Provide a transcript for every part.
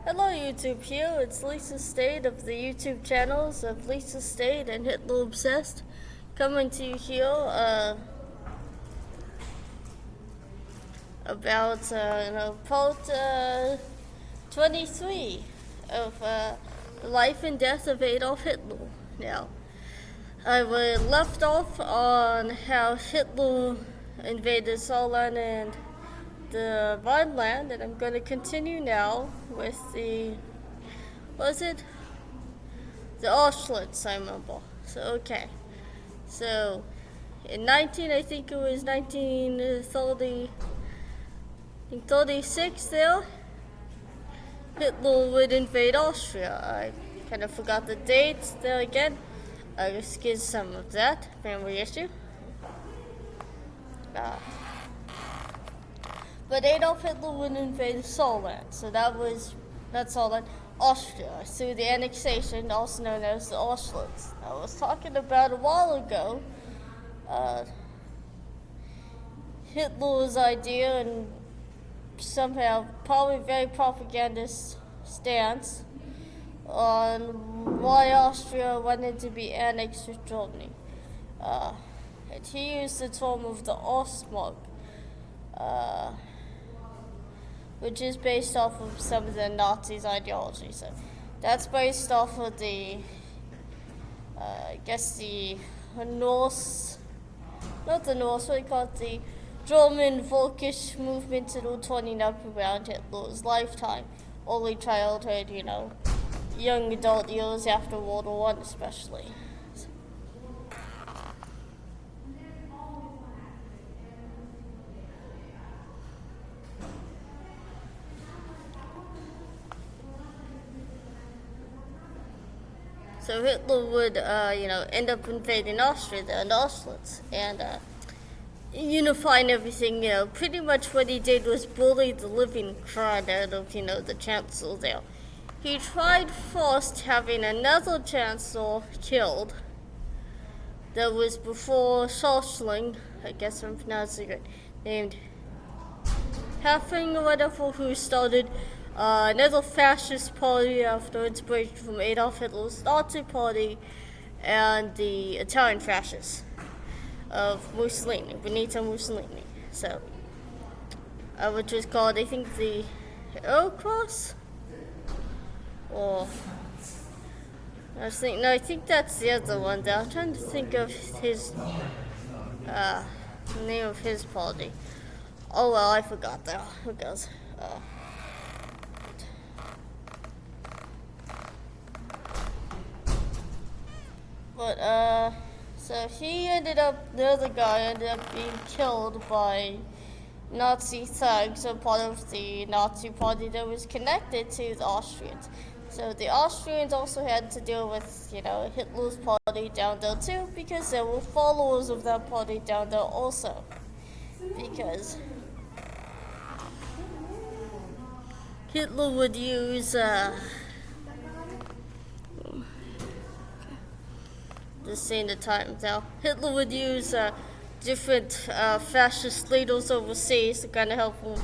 Hello YouTube here, it's Lisa State of the YouTube channels of Lisa State and Hitler Obsessed, coming to you here about part 23 of the life and death of Adolf Hitler. Now, I left off on how Hitler invaded Saarland and the Rhineland, and I'm going to continue now with the Auschwitz, I remember. So in 1936 there, Hitler would invade Austria. I kind of forgot the dates there again. I just get some of that memory issue. But Adolf Hitler would invade Saarland, so that's Saarland, Austria, through the annexation, also known as the Auschwitz. I was talking about a while ago, Hitler's idea and somehow probably very propagandist stance on why Austria wanted to be annexed with Germany. And he used the term of the Ostmark, which is based off of some of the Nazis' ideology. So that's based off of the Norse, not the Norse, what they call it, the German Volkish movement that were turning up around Hitler's lifetime, early childhood, young adult years after World War I especially. So Hitler would, end up invading Austria there in Auschwitz and unifying everything. Pretty much what he did was bully the living crud out of, the chancellor there. He tried first having another chancellor killed. That was before Schössling, I guess I'm pronouncing it, named Heffing or whatever, who started another fascist party after inspiration from Adolf Hitler's Nazi party and the Italian fascists of Mussolini, Benito Mussolini. So, which was called, I think, the Hero Cross? Or, I think that's the other one there. I'm trying to think of his, the name of his party. Oh well, I forgot that. Who goes? So the other guy ended up being killed by Nazi thugs, a part of the Nazi party that was connected to the Austrians. So the Austrians also had to deal with, Hitler's party down there too, because there were followers of that party down there also. Because Hitler would use, just seeing the time now. Hitler would use different fascist leaders overseas to kind of help him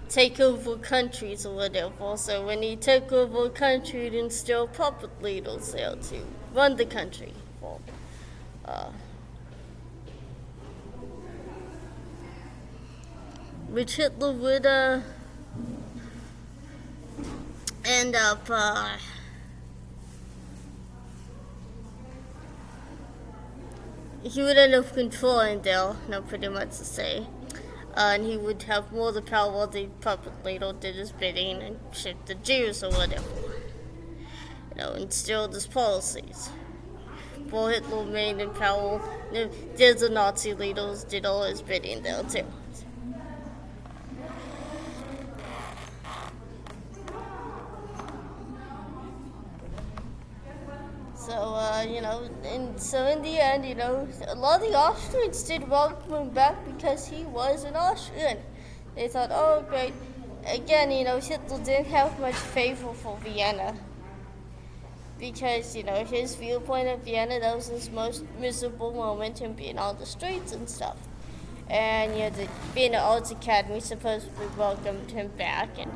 take over countries or whatever. So when he took over a country, he'd instill puppet leaders there to run the country for which Hitler would end up he would end up controlling there, pretty much to say. And he would have more of the power. The puppet leader did his bidding and shipped the Jews or whatever. Instilled his policies. While Hitler remained in power, the Nazi leaders did all his bidding there too. So in the end, a lot of the Austrians did welcome him back because he was an Austrian. They thought, oh great. Again, Hitler didn't have much favor for Vienna. Because, his viewpoint of Vienna, that was his most miserable moment, him being on the streets and stuff. And, being an arts academy supposedly welcomed him back, and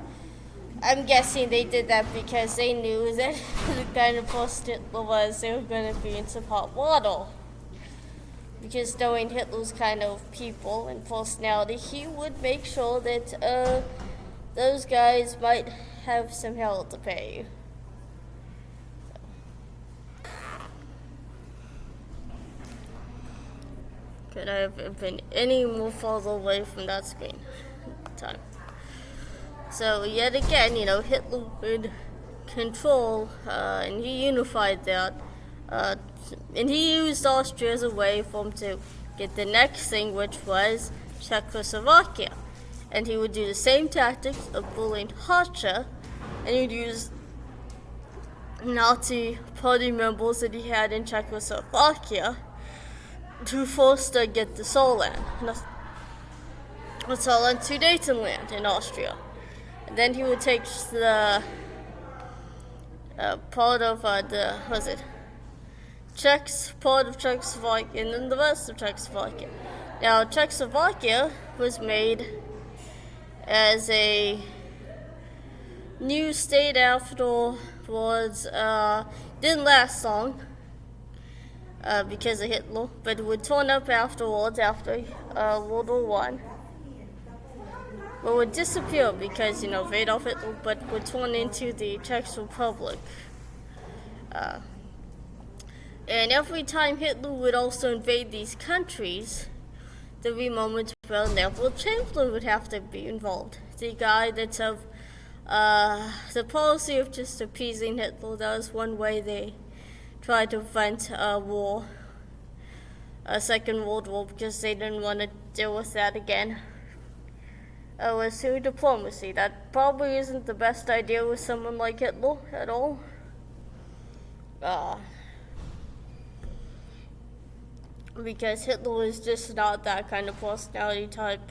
I'm guessing they did that because they knew that the kind of post Hitler was, they were going to be in some hot water. Because knowing Hitler's kind of people and personality, he would make sure that those guys might have some hell to pay. Could I have been any more farther away from that screen time? So yet again, Hitler would control, and he unified that, and he used Austria as a way for him to get the next thing, which was Czechoslovakia. And he would do the same tactics of bullying Russia, and he would use Nazi party members that he had in Czechoslovakia to force to get the Saarland Sudetenland in Austria. And then he would take the part of part of Czechoslovakia, and then the rest of Czechoslovakia. Now, Czechoslovakia was made as a new state afterwards. Didn't last long because of Hitler, but it would turn up afterwards after World War One. But would disappear because Adolf Hitler, but would turn into the Czech Republic. And every time Hitler would also invade these countries, there would be moments where Neville Chamberlain would have to be involved. The guy that's of the policy of just appeasing Hitler. That was one way they tried to prevent a war, a Second World War, because they didn't want to deal with that again. Was through diplomacy. That probably isn't the best idea with someone like Hitler at all. Because Hitler was just not that kind of personality type.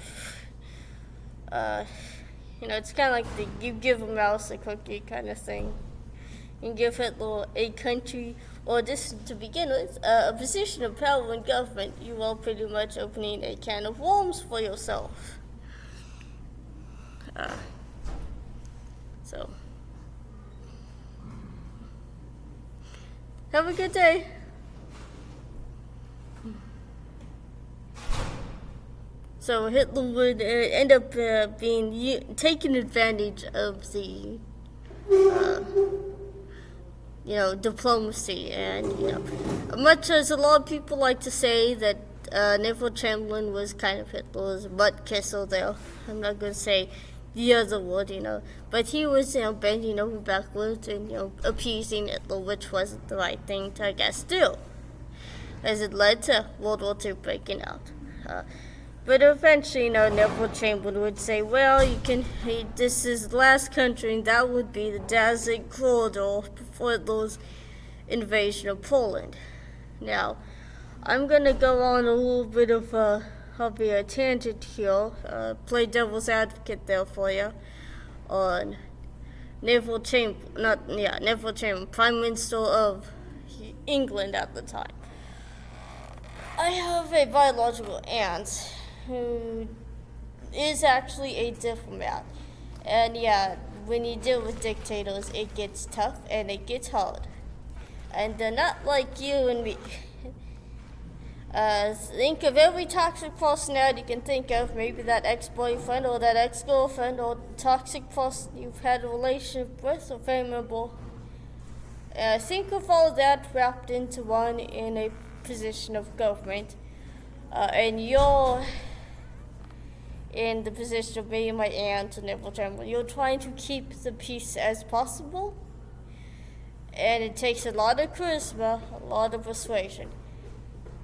It's kind of like you give a mouse a cookie kind of thing. You give Hitler a country, or just to begin with, a position of power in government, you are pretty much opening a can of worms for yourself. So, have a good day. So Hitler would end up taking advantage of the, diplomacy, and much as a lot of people like to say that Neville Chamberlain was kind of Hitler's butt kisser there. I'm not going to say the other word, but he was, bending over backwards and, appeasing Hitler, which wasn't the right thing to, I guess, do, as it led to World War II breaking out. But eventually, Neville Chamberlain would say, well, this is the last country, and that would be the Danzig corridor before Hitler's invasion of Poland. Now, I'm going to go on a little bit of a tangent here, play devil's advocate there for you, on Neville Chamberlain, Prime Minister of England at the time. I have a biological aunt who is actually a diplomat. And when you deal with dictators, it gets tough and it gets hard. And they're not like you and me. Think of every toxic personality you can think of, maybe that ex-boyfriend or that ex-girlfriend or toxic person you've had a relationship with or family member. Think of all that wrapped into one in a position of government, and you're in the position of me and my aunt and Neville Chamberlain. You're trying to keep the peace as possible, and it takes a lot of charisma, a lot of persuasion.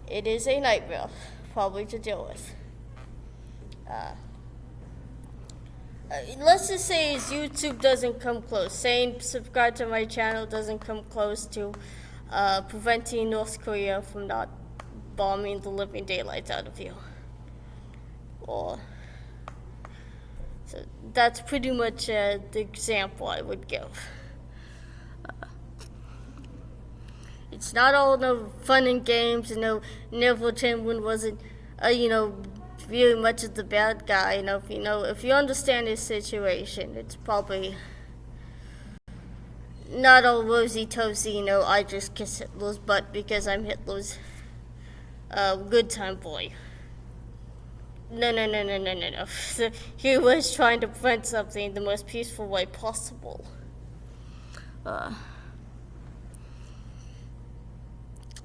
It is a nightmare, probably, to deal with. Let's just say YouTube doesn't come close. Saying subscribe to my channel doesn't come close to preventing North Korea from not bombing the living daylights out of you. So that's pretty much the example I would give. It's not all no fun and games. Neville Chamberlain wasn't, really much of the bad guy. If you understand his situation, it's probably not all rosy-toasty, I just kiss Hitler's butt because I'm Hitler's good time boy. No. He was trying to prevent something in the most peaceful way possible.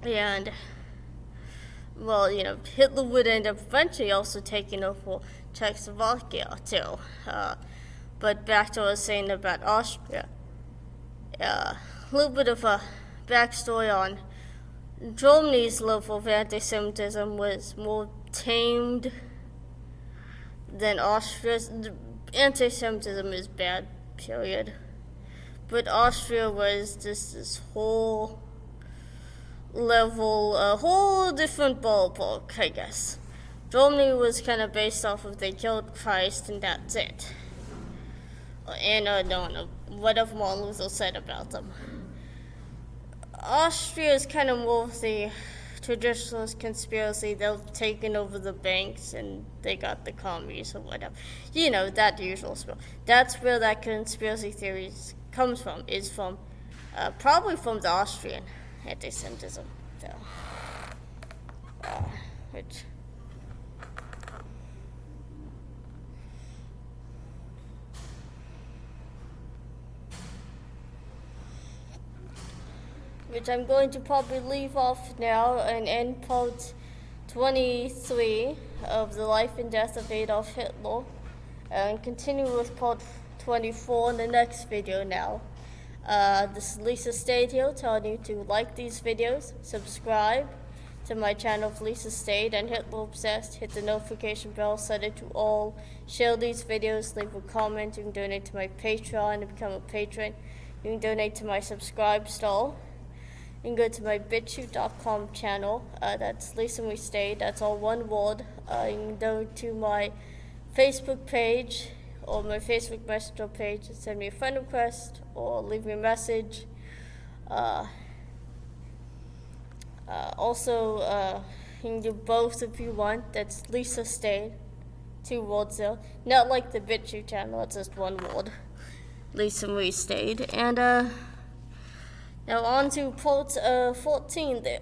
And, well, Hitler would end up eventually also taking over Czechoslovakia, too. But back to what I was saying about Austria. A little bit of a backstory on Germany's level of anti-Semitism was more tamed than Austria's. Anti-Semitism is bad, period. But Austria was just this whole level, a whole different ballpark, I guess. Germany was kind of based off of they killed Christ and that's it. And whatever Martin Luther said about them. Austria is kind of more of the traditionalist conspiracy. They've taken over the banks and they got the commies or whatever. That usual stuff. That's where that conspiracy theory comes from, is from, probably from the Austrian anti-Semitism. So, which I'm going to probably leave off now and end part 23 of the life and death of Adolf Hitler, and continue with part 24 in the next video now. This is Lisa Stade here, telling you to like these videos, subscribe to my channel of Lisa Stade and Hitler Obsessed, hit the notification bell, set it to all, share these videos, leave a comment. You can donate to my Patreon and become a patron. You can donate to my subscribe stall. You can go to my BitChute.com channel. That's Lisa Stade. That's all one word. You can go to my Facebook page or my Facebook Messenger page and send me a friend request or leave me a message. Also, you can do both if you want. That's Lisa Stade. 2 words there. Not like the BitChute channel. It's just one word. Lisa Marie Stade. And now on to part 14 there.